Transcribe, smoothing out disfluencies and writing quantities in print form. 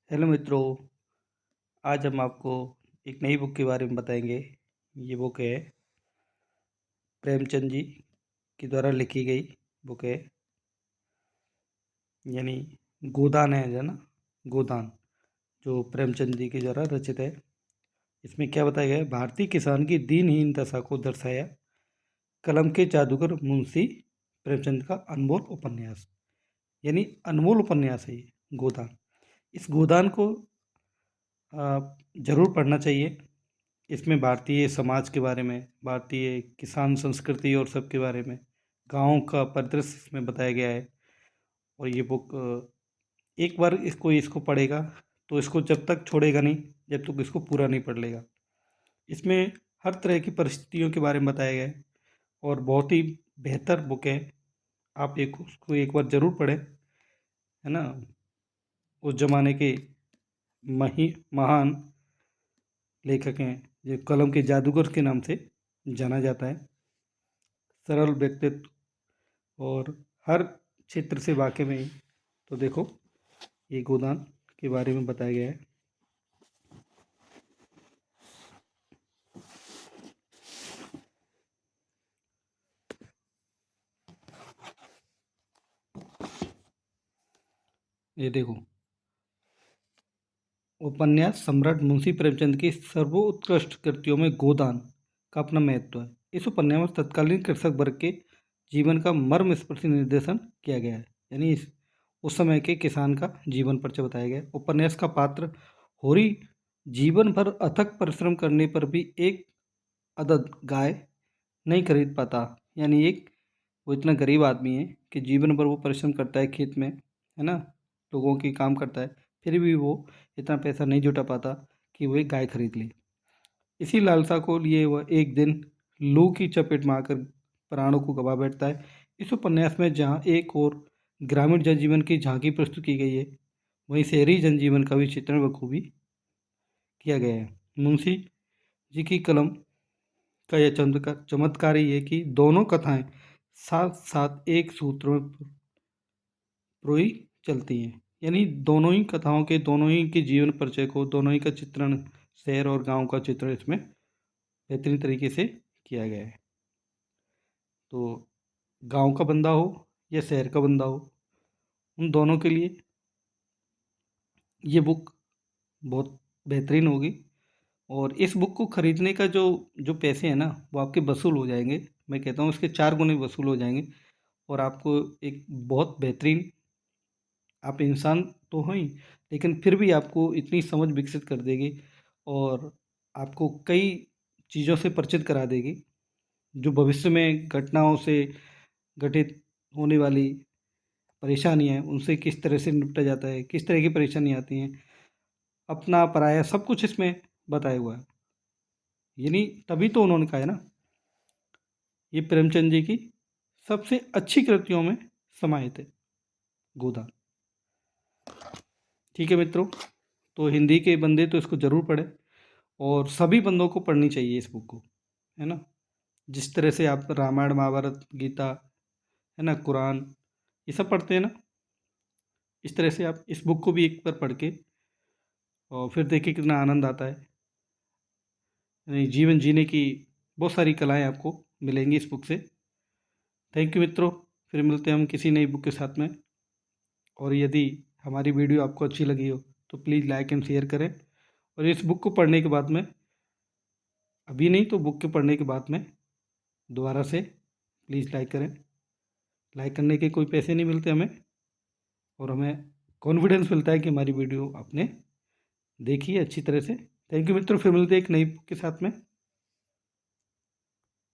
Hello मित्रों। आज हम आपको एक नई बुक के बारे में बताएंगे। ये बुक है प्रेमचंद जी के द्वारा लिखी गई बुक है, यानी गोदान है ना, गोदान जो प्रेमचंद जी के द्वारा रचित है। इसमें क्या बताया गया है? भारतीय किसान की दीनहीन दशा को दर्शाया कलम के जादूगर मुंशी प्रेमचंद का अनमोल उपन्यास, यानी अनमोल उपन्यास है ये गोदान। इस गोदान को ज़रूर पढ़ना चाहिए। इसमें भारतीय समाज के बारे में, भारतीय किसान संस्कृति और सब के बारे में, गाँव का परिदृश्य इसमें बताया गया है। और ये बुक एक बार इसको पढ़ेगा तो इसको जब तक छोड़ेगा नहीं, जब तक इसको पूरा नहीं पढ़ लेगा। इसमें हर तरह की परिस्थितियों के बारे में बताया गया है और बहुत ही बेहतर बुक है। आप उसको एक बार ज़रूर पढ़ें, है ना। उस ज़माने के महान लेखक हैं जो कलम के जादूगर के नाम से जाना जाता है। सरल व्यक्तित्व और हर क्षेत्र से वाकिफ हैं। तो देखो, ये गोदान के बारे में बताया गया है। ये देखो, उपन्यास सम्राट मुंशी प्रेमचंद की सर्वोत्कृष्ट कृतियों में गोदान का अपना महत्व है। इस उपन्यास में तत्कालीन कृषक वर्ग के जीवन का मर्मस्पर्शी निर्देशन किया गया है, यानी उस समय के किसान का जीवन परिचय बताया गया है। उपन्यास का पात्र होरी जीवन भर अथक परिश्रम करने पर भी एक अदद गाय नहीं खरीद पाता, यानी वो इतना गरीब आदमी है कि जीवन भर वो परिश्रम करता है खेत में, है ना, लोगों की काम करता है, फिर भी वो इतना पैसा नहीं जुटा पाता कि वो एक गाय खरीद ले। इसी लालसा को लिए वह एक दिन लू की चपेट में आकर प्राणों को गवा बैठता है। इस उपन्यास में जहाँ एक और ग्रामीण जनजीवन की झांकी प्रस्तुत की गई है, वहीं शहरी जनजीवन का भी चित्रण बखूबी किया गया है। मुंशी जी की कलम का यह चमत्कार ही है कि दोनों कथाएं साथ साथ एक सूत्र में प्रोई चलती हैं, यानी दोनों ही कथाओं के, दोनों ही के जीवन परिचय को, दोनों ही का चित्रण, शहर और गांव का चित्रण इसमें बेहतरीन तरीके से किया गया है। तो गांव का बंदा हो या शहर का बंदा हो, उन दोनों के लिए ये बुक बहुत बेहतरीन होगी। और इस बुक को ख़रीदने का जो जो पैसे हैं ना, वो आपके वसूल हो जाएंगे। मैं कहता हूँ इसके 4 गुने वसूल हो जाएंगे। और आपको एक बहुत बेहतरीन, आप इंसान तो हो ही, लेकिन फिर भी आपको इतनी समझ विकसित कर देगी और आपको कई चीज़ों से परिचित करा देगी जो भविष्य में घटनाओं से घटित होने वाली परेशानियाँ हैं, उनसे किस तरह से निपटा जाता है, किस तरह की परेशानी आती हैं, अपना पराया सब कुछ इसमें बताया हुआ है। यानी तभी तो उन्होंने कहा है ना, ये प्रेमचंद जी की सबसे अच्छी कृतियों में समाहित है गोदान। ठीक है मित्रों, तो हिंदी के बंदे तो इसको ज़रूर पढ़ें और सभी बंदों को पढ़नी चाहिए इस बुक को, है ना। जिस तरह से आप रामायण, महाभारत, गीता, है ना, कुरान, ये सब पढ़ते हैं ना, इस तरह से आप इस बुक को भी एक बार पढ़ के और फिर देखिए कितना आनंद आता है। यानी जीवन जीने की बहुत सारी कलाएं आपको मिलेंगी इस बुक से। थैंक यू मित्रों, फिर मिलते हैं हम किसी नई बुक के साथ में। और यदि हमारी वीडियो आपको अच्छी लगी हो तो प्लीज़ लाइक एंड शेयर करें। और इस बुक को पढ़ने के बाद में, अभी नहीं तो बुक के पढ़ने के बाद में दोबारा से प्लीज़ लाइक करें। लाइक करने के कोई पैसे नहीं मिलते हमें, और हमें कॉन्फिडेंस मिलता है कि हमारी वीडियो आपने देखी है अच्छी तरह से। थैंक यू मित्रों, फिर मिलते हैं एक नई बुक के साथ में।